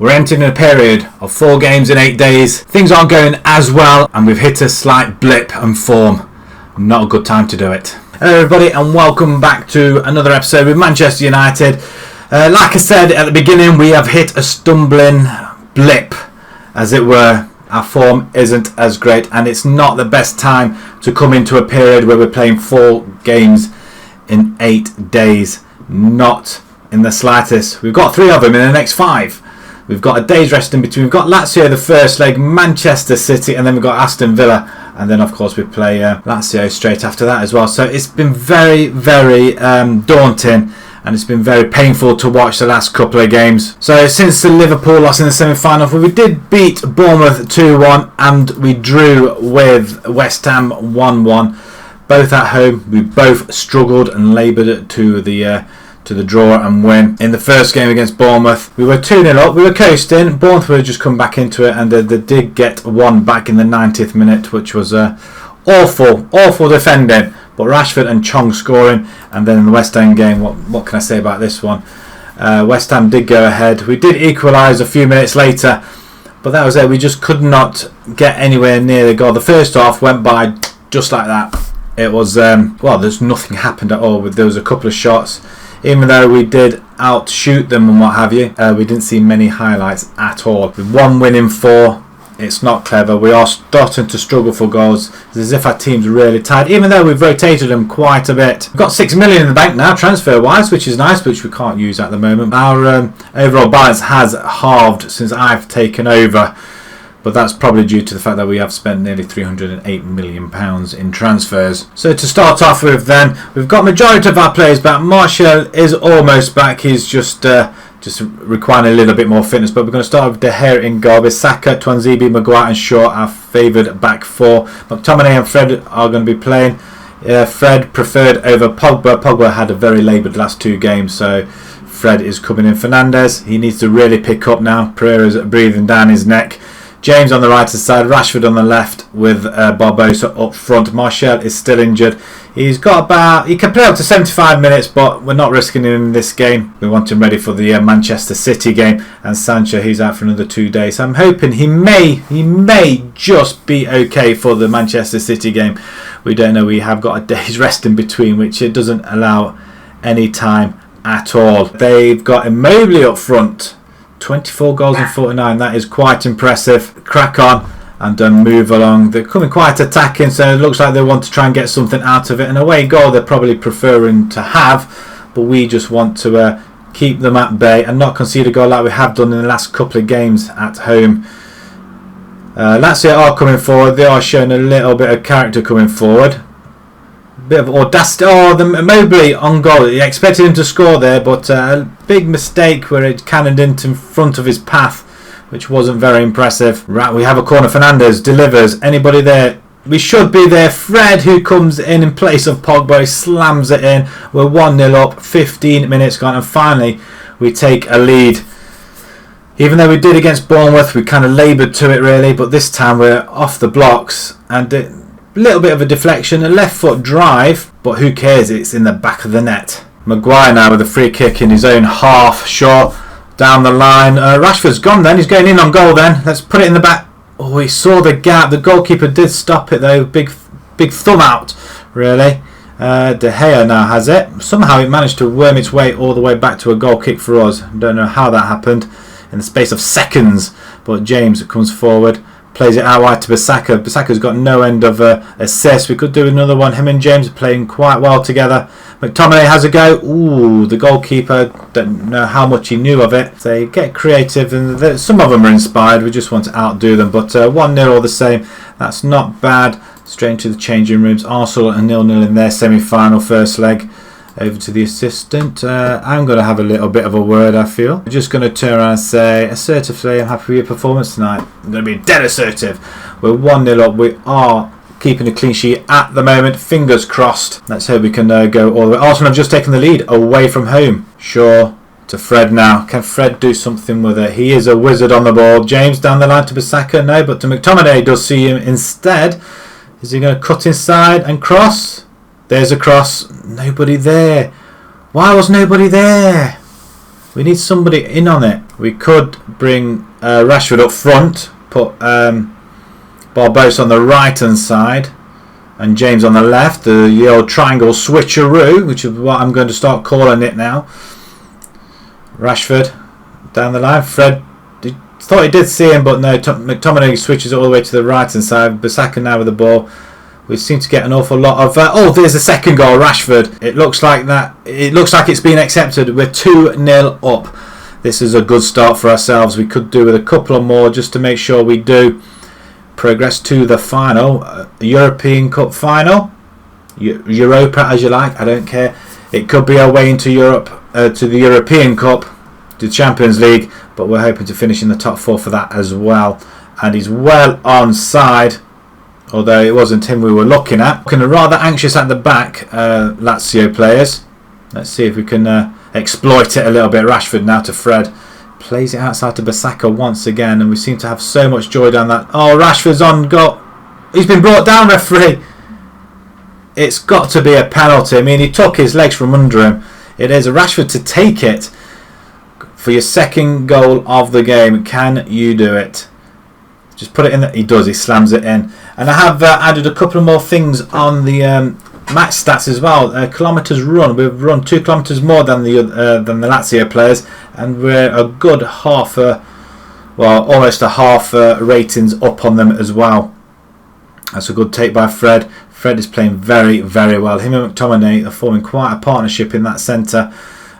We're entering a period of 4 games in 8 days. Things aren't going as well and we've hit a slight blip in form. Not a good time to do it. Hello everybody and welcome back to another episode with Manchester United. Like I said at the beginning, we have hit a stumbling blip, as it were. Our form isn't as great and it's not the best time to come into a period where we're playing 4 games in 8 days. Not in the slightest. We've got 3 of them in the next 5. We've got a day's rest in between. We've got Lazio the first leg, Manchester City, and then we've got Aston Villa, and then of course we play Lazio straight after that as well. So it's been very, very daunting, and it's been very painful to watch the last couple of games. So since the Liverpool loss in the semi-final, we did beat Bournemouth 2-1, and we drew with West Ham 1-1. Both at home, we both struggled and laboured to the draw and win. In the first game against Bournemouth, we were 2-0 up, we were coasting. Bournemouth would just come back into it, and they did get one back in the 90th minute, which was awful defending. But Rashford and Chong scoring, and then in the West Ham game, what can I say about this one? West Ham did go ahead. We did equalise a few minutes later, but that was it. We just could not get anywhere near the goal. The first half went by just like that. It was, there's nothing happened at all. There was a couple of shots. Even though we did outshoot them and what have you, we didn't see many highlights at all. With 1 win in 4, it's not clever. We are starting to struggle for goals. It's as if our team's really tired, even though we've rotated them quite a bit. We've got 6 million in the bank now, transfer-wise, which is nice, which we can't use at the moment. Our overall balance has halved since I've taken over. But that's probably due to the fact that we have spent nearly £308 million in transfers. So to start off with then, we've got majority of our players back. Martial is almost back. He's just requiring a little bit more fitness. But we're going to start with De Gea in goal. With Saka, Tuanzebe, Maguire and Shaw, our favoured back 4. McTominay and Fred are going to be playing. Fred preferred over Pogba. Pogba had a very laboured last 2 games, so Fred is coming in. Fernandes, he needs to really pick up now. Pereira's breathing down his neck. James on the right side, Rashford on the left with Barbosa up front. Martial is still injured. He can play up to 75 minutes, but we're not risking him in this game. We want him ready for the Manchester City game. And Sancho, he's out for another 2 days. So I'm hoping he may just be okay for the Manchester City game. We don't know. We have got a day's rest in between, which it doesn't allow any time at all. They've got Immobile up front. 24 goals in 49, that is quite impressive. Crack on and move along. They're coming quite attacking, so it looks like they want to try and get something out of it. An away goal they're probably preferring to have, but we just want to keep them at bay and not concede a goal like we have done in the last couple of games at home. Lazio are coming forward. They are showing a little bit of character coming forward. Bit of audacity. Oh, the Immobile on goal. He expected him to score there, but a big mistake where it cannoned into front of his path, which wasn't very impressive. Right, we have a corner. Fernandes delivers. Anybody there? We should be there. Fred, who comes in place of Pogba, slams it in. We're 1-0 up. 15 minutes gone, and finally we take a lead. Even though we did against Bournemouth, we kind of laboured to it really, but this time we're off the blocks and. Little bit of a deflection, a left foot drive, but who cares, it's in the back of the net. Maguire now with a free kick in his own half, short down the line. Rashford's gone then, he's going in on goal then. Let's put it in the back. Oh, he saw the gap, the goalkeeper did stop it though. Big thumb out really. De Gea now has it. Somehow it managed to worm its way all the way back to a goal kick for us. Don't know how that happened in the space of seconds, but James comes forward. Plays it out wide to Bissaka. Bissaka's got no end of assist. We could do another one. Him and James are playing quite well together. McTominay has a go. Ooh, the goalkeeper, don't know how much he knew of it. They get creative, and some of them are inspired. We just want to outdo them. But 1-0 all the same. That's not bad. Straight into the changing rooms. Arsenal are 0-0 in their semi-final first leg. Over to the assistant. I'm going to have a little bit of a word, I feel. I'm just going to turn around and say, assertively, I'm happy with your performance tonight. I'm going to be dead assertive. We're 1-0 up. We are keeping a clean sheet at the moment. Fingers crossed. Let's hope we can go all the way. Arsenal have just taken the lead away from home. Shaw to Fred now. Can Fred do something with it? He is a wizard on the ball. James down the line to Bissaka. No, but to McTominay does see him instead. Is he going to cut inside and cross? There's a cross. Nobody there. Why was nobody there? We need somebody in on it. We could bring Rashford up front, put Barbosa on the right hand side, and James on the left. The old triangle switcheroo, which is what I'm going to start calling it now. Rashford down the line. Fred thought he did see him, but no. McTominay switches it all the way to the right hand side. Bissaka now with the ball. We seem to get an awful lot of. Oh, there's the second goal, Rashford. It looks like that. It looks like it's been accepted. We're 2-0 up. This is a good start for ourselves. We could do with a couple of more just to make sure we do progress to the final, European Cup final, Europa as you like. I don't care. It could be our way into Europe, to the European Cup, to the Champions League. But we're hoping to finish in the top 4 for that as well. And he's well onside. Although it wasn't him we were looking at. Looking rather anxious at the back, Lazio players. Let's see if we can exploit it a little bit. Rashford now to Fred. Plays it outside to Bissaka once again. And we seem to have so much joy down that. Oh, Rashford's on goal. He's been brought down, referee. It's got to be a penalty. I mean, he took his legs from under him. It is a Rashford to take it for your second goal of the game. Can you do it? Just put it in. He does. He slams it in. And I have added a couple more things on the match stats as well. Kilometres run. We've run 2 kilometres more than the Lazio players, and we're a good half, almost a half ratings up on them as well. That's a good take by Fred. Fred is playing very, very well. Him and McTominay are forming quite a partnership in that centre,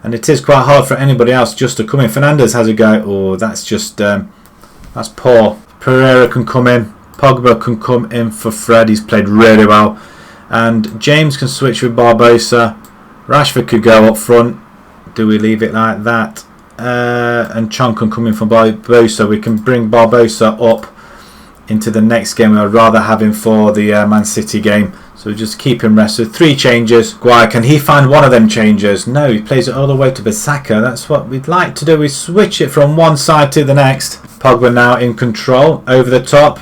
and it is quite hard for anybody else just to come in. Fernandes has a go. Oh, that's just that's poor. Pereira can come in. Pogba can come in for Fred. He's played really well. And James can switch with Barbosa. Rashford could go up front. Do we leave it like that? And Chong can come in for Barbosa. We can bring Barbosa up into the next game. I'd rather have him for the Man City game. So we just keep him rested. 3 changes. Guy, can he find one of them changes? No, he plays it all the way to Bissaka. That's what we'd like to do. We switch it from one side to the next. Pogba now in control, over the top,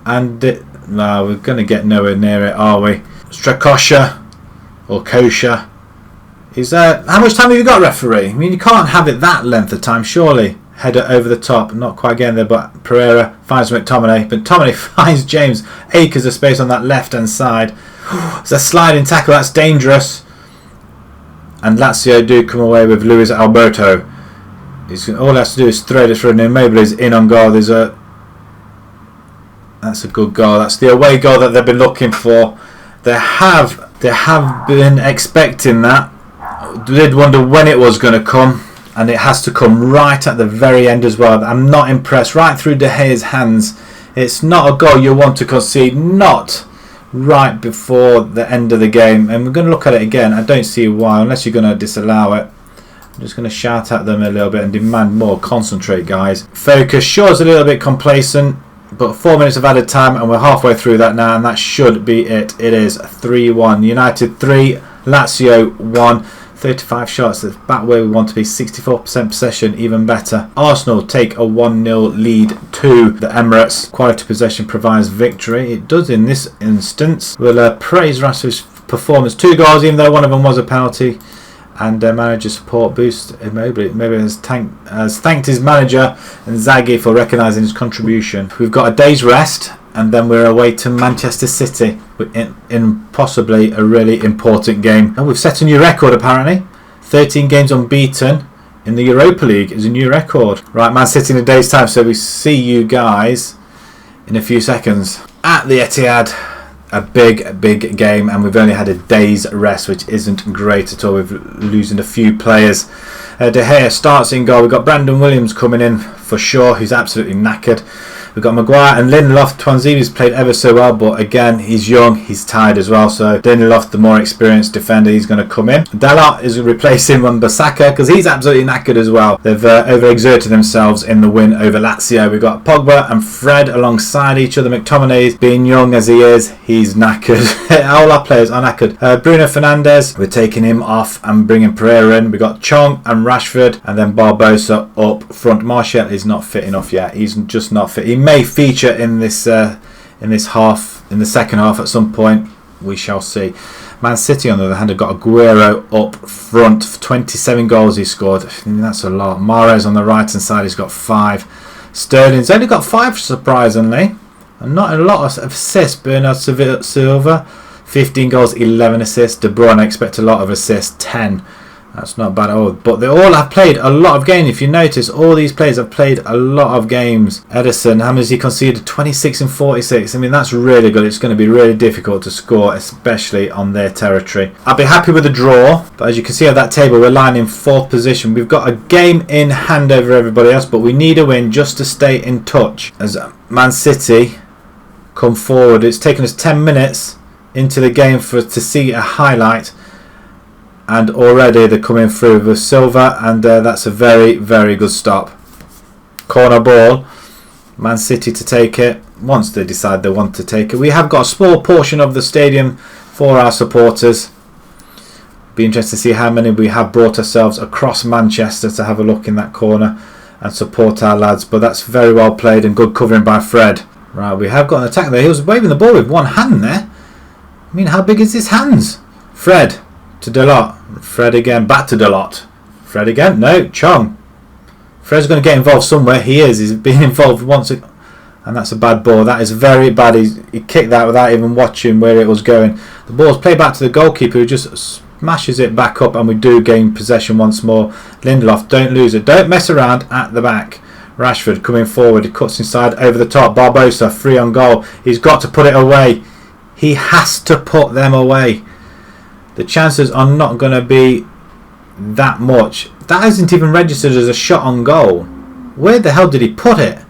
and no, we're going to get nowhere near it, are we? Strakosha or Kosha. How much time have you got, referee? I mean, you can't have it that length of time, surely. Header over the top, not quite getting there, but Pereira finds McTominay. McTominay finds James. Acres of space on that left-hand side. It's a sliding tackle, that's dangerous. And Lazio do come away with Luis Alberto. All he has to do is thread it through, and Immobile is in on goal. That's a good goal. That's the away goal that they've been looking for. They have been expecting that. They did wonder when it was going to come, and it has to come right at the very end as well. I'm not impressed. Right through De Gea's hands. It's not a goal you want to concede. Not right before the end of the game. And we're going to look at it again. I don't see why, unless you're going to disallow it. I'm just going to shout at them a little bit and demand more. Concentrate, guys. Focus. Shaw's a little bit complacent, but 4 minutes of added time, and we're halfway through that now, and that should be it. It is 3-1. United 3, Lazio 1. 35 shots. That's back where we want to be. 64% possession, even better. Arsenal take a 1-0 lead to the Emirates. Quality possession provides victory. It does in this instance. We'll praise Rashford's performance. 2 goals, even though one of them was a penalty. And manager support boost. Immobile has thanked his manager and Zaghi for recognising his contribution. We've got a day's rest, and then we're away to Manchester City in possibly a really important game. And we've set a new record apparently. 13 games unbeaten in the Europa League is a new record. Right, Man City in a day's time, so we see you guys in a few seconds at the Etihad. A big game, and we've only had a day's rest, which isn't great at all. We're losing a few players. De Gea starts in goal. We've got Brandon Williams coming in for sure, who's absolutely knackered. We've got Maguire and Lindelof. Twanzini's played ever so well, but again, he's young, he's tired as well. So Lindelof, the more experienced defender, he's going to come in. Dalot is replacing Wan-Bissaka because he's absolutely knackered as well. They've overexerted themselves in the win over Lazio. We've got Pogba and Fred alongside each other. McTominay, being young as he is, he's knackered. All our players are knackered. Bruno Fernandes, we're taking him off and bringing Pereira in. We've got Chong and Rashford, and then Barbosa up front. Martial is not fit enough yet. He's just not fit. He may feature in this half, in the second half at some point. we shall see. Man City, on the other hand, have got Aguero up front. 27 goals he scored. I mean, that's a lot. Mahrez on the right-hand side, he's got 5. Sterling's only got 5, surprisingly. And not a lot of assists. Bernardo Silva, 15 goals, 11 assists. De Bruyne, I expect a lot of assists, 10. That's not bad at all. But they all have played a lot of games. If you notice, all these players have played a lot of games. Ederson, how many has he conceded? 26 and 46. I mean, that's really good. It's going to be really difficult to score, especially on their territory. I'll be happy with the draw. But as you can see on that table, we're lying in 4th position. We've got a game in hand over everybody else, but we need a win just to stay in touch. As Man City come forward, it's taken us 10 minutes into the game for us to see a highlight. And already they're coming through with Silva, and that's a very, very good stop. Corner ball. Man City to take it once they decide they want to take it. We have got a small portion of the stadium for our supporters. Be interested to see how many we have brought ourselves across Manchester to have a look in that corner and support our lads. But that's very well played and good covering by Fred. Right, we have got an attack there. He was waving the ball with one hand there. I mean, how big is his hands? Fred to Delot. Fred again, back to Delot. Fred again, no, Chong. Fred's going to get involved somewhere. He is. He's been involved once, and that's a bad ball. That is very bad. He kicked that without even watching where it was going. The ball's played back to the goalkeeper, who just smashes it back up, and we do gain possession once more. Lindelof, don't lose it. Don't mess around at the back. Rashford coming forward. He cuts inside over the top. Barbosa, free on goal. He's got to put it away. He has to put them away. The chances are not going to be that much. That isn't even registered as a shot on goal. Where the hell did he put it?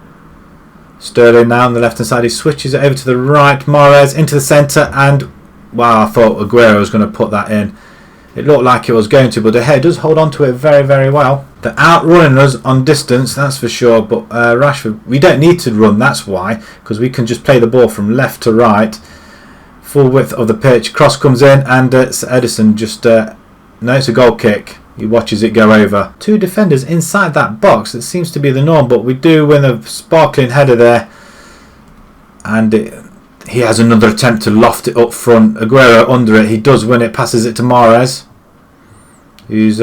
Sterling now on the left hand side. He switches it over to the right. Mahrez into the centre, and wow, I thought Aguero was going to put that in. It looked like it was going to, but De Gea does hold on to it very, very well. They're outrunning us on distance, that's for sure. But Rashford, we don't need to run, that's why, because we can just play the ball from left to right. Full width of the pitch. Cross comes in, and Ederson just no, it's a goal kick. He watches it go over. 2 defenders inside that box. That seems to be the norm, but we do win a sparkling header there, and he has another attempt to loft it up front. Aguero under it. He does win it. Passes it to Mahrez, who's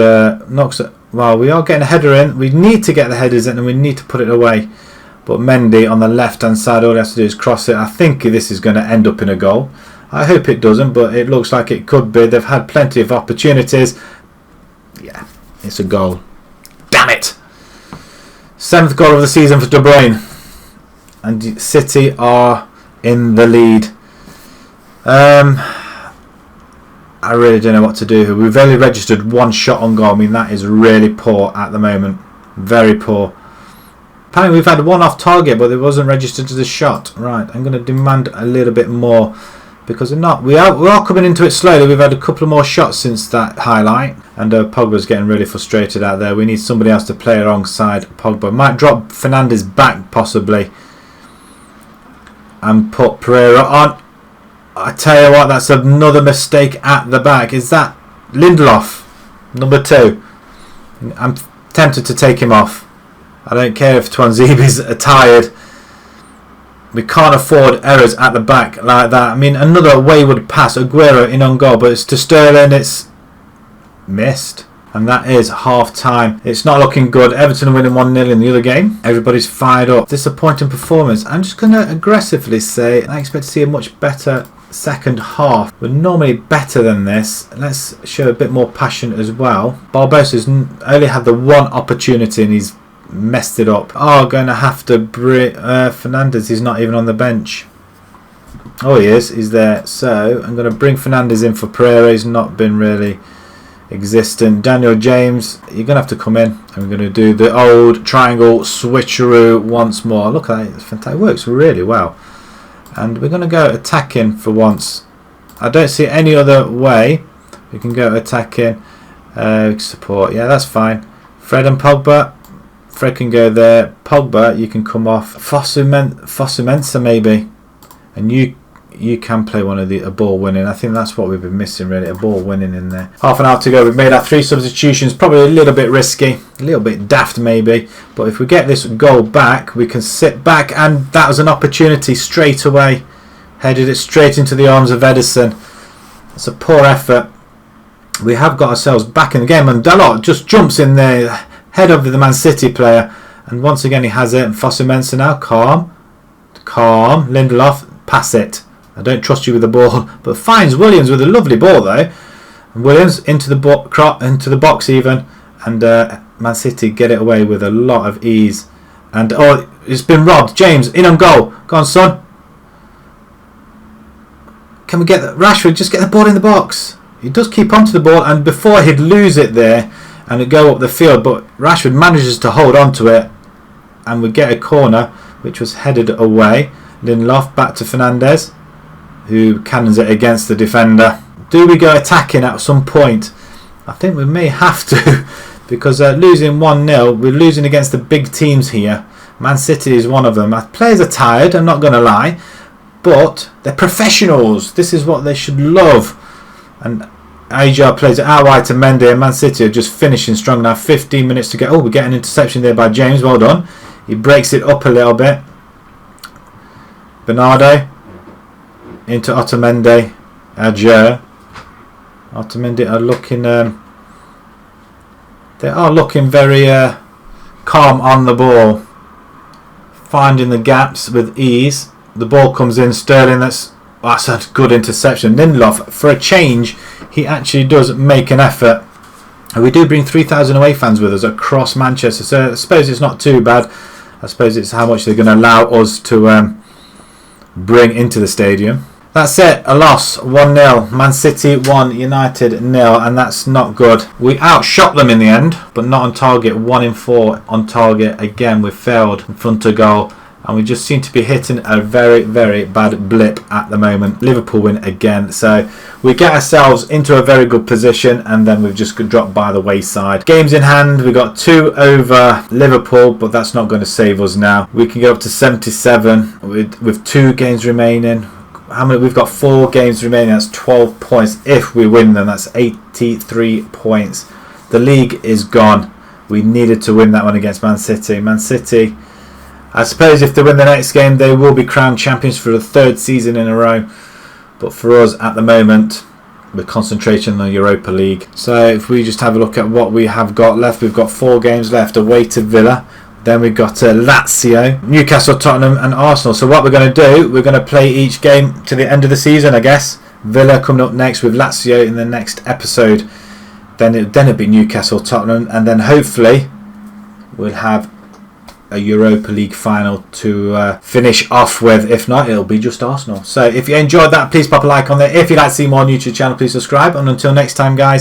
knocks it. Well, we are getting a header in. We need to get the headers in, and we need to put it away. But Mendy on the left hand side, all he has to do is cross it. I think this is going to end up in a goal. I hope it doesn't, but it looks like it could be. They've had plenty of opportunities. Yeah, it's a goal. Damn it! 7th goal of the season for De Bruyne. And City are in the lead. I really don't know what to do here. We've only registered 1 shot on goal. I mean, that is really poor at the moment. Very poor. Apparently we've had 1 off target, but it wasn't registered as a shot. Right, I'm going to demand a little bit more. Because we are coming into it slowly. We've had a couple of more shots since that highlight, and Pogba's getting really frustrated out there. We need somebody else to play alongside Pogba. Might drop Fernandes back possibly and put Pereira on. I tell you what, that's another mistake at the back. Is that Lindelof, number 2? I'm tempted to take him off. I don't care if Twanzibi's tired. We can't afford errors at the back like that. I mean, another wayward pass. Aguero in on goal, but it's to Sterling. It's missed. And that is half time. It's not looking good. Everton are winning 1-0 in the other game. Everybody's fired up. Disappointing performance. I'm just going to aggressively say I expect to see a much better second half. We're normally better than this. Let's show a bit more passion as well. Barbosa's only had the 1 opportunity, and he's messed it up. Oh, going to have to bring Fernandes. He's not even on the bench. Oh, he is. He's there. So I'm going to bring Fernandes in for Pereira. He's not been really existent. Daniel James, you're going to have to come in. I'm going to do the old triangle switcheroo once more. Look at that. It's fantastic. It works really well. And we're going to go attacking for once. I don't see any other way. We can go attacking. Support. Yeah, that's fine. Fred and Pogba. Fred can go there. Pogba, you can come off. Fosu-Mensah maybe. And you can play one of a ball winning. I think that's what we've been missing really, a ball winning in there. Half an hour to go. We've made our 3 substitutions. Probably a little bit risky, a little bit daft maybe. But if we get this goal back, we can sit back, and that was an opportunity straight away. Headed it straight into the arms of Ederson. It's a poor effort. We have got ourselves back in the game, and Dalot just jumps in there, head of the Man City player, and once again he has it. And Fosu-Mensah now, calm, Lindelof, pass it. I don't trust you with the ball, but finds Williams with a lovely ball though. And Williams into the box even, and Man City get it away with a lot of ease. And oh, it's been robbed. James in on goal. Go on, son. Can we get Rashford? Just get the ball in the box. He does keep onto the ball, and before he'd lose it there and it'd go up the field, but Rashford manages to hold on to it, and we get a corner which was headed away. Lindelof back to Fernandes, who cannons it against the defender. Do we go attacking at some point? I think we may have to, because losing 1-0, we're losing against the big teams here. Man City is one of them. Our players are tired, I'm not going to lie, but they're professionals. This is what they should love. And Ajar plays it out wide to Mendy, and Man City are just finishing strong now. 15 minutes to go. Oh, we get an interception there by James. Well done. He breaks it up a little bit. Bernardo into Otamendi. Ajar. Otamendi are looking. They are looking very calm on the ball, finding the gaps with ease. The ball comes in. Sterling. That's a good interception. Lindelof, for a change, he actually does make an effort. And we do bring 3,000 away fans with us across Manchester, so I suppose it's not too bad. I suppose it's how much they're going to allow us to bring into the stadium. That's it, a loss, 1-0. Man City 1, United 0, and that's not good. We outshot them in the end, but not on target. 1 in 4 on target. Again, we failed in front of goal. And we just seem to be hitting a very, very bad blip at the moment. Liverpool win again. So we get ourselves into a very good position, and then we've just dropped by the wayside. Games in hand, we got 2 over Liverpool, but that's not going to save us now. We can go up to 77 with 2 games remaining. How many? We've got 4 games remaining. That's 12 points. If we win them, that's 83 points. The league is gone. We needed to win that one against Man City. Man City, I suppose if they win the next game, they will be crowned champions for the 3rd season in a row. But for us at the moment, we're concentrating on the Europa League. So if we just have a look at what we have got left, we've got 4 games left away to Villa. Then we've got Lazio, Newcastle, Tottenham and Arsenal. So what we're going to do, we're going to play each game to the end of the season, I guess. Villa coming up next with Lazio in the next episode. Then it'll be Newcastle, Tottenham, and then hopefully we'll have a Europa League final to finish off with. If not, it'll be just Arsenal. So if you enjoyed that, please pop a like on there. If you'd like to see more on YouTube channel, please subscribe. And until next time, guys,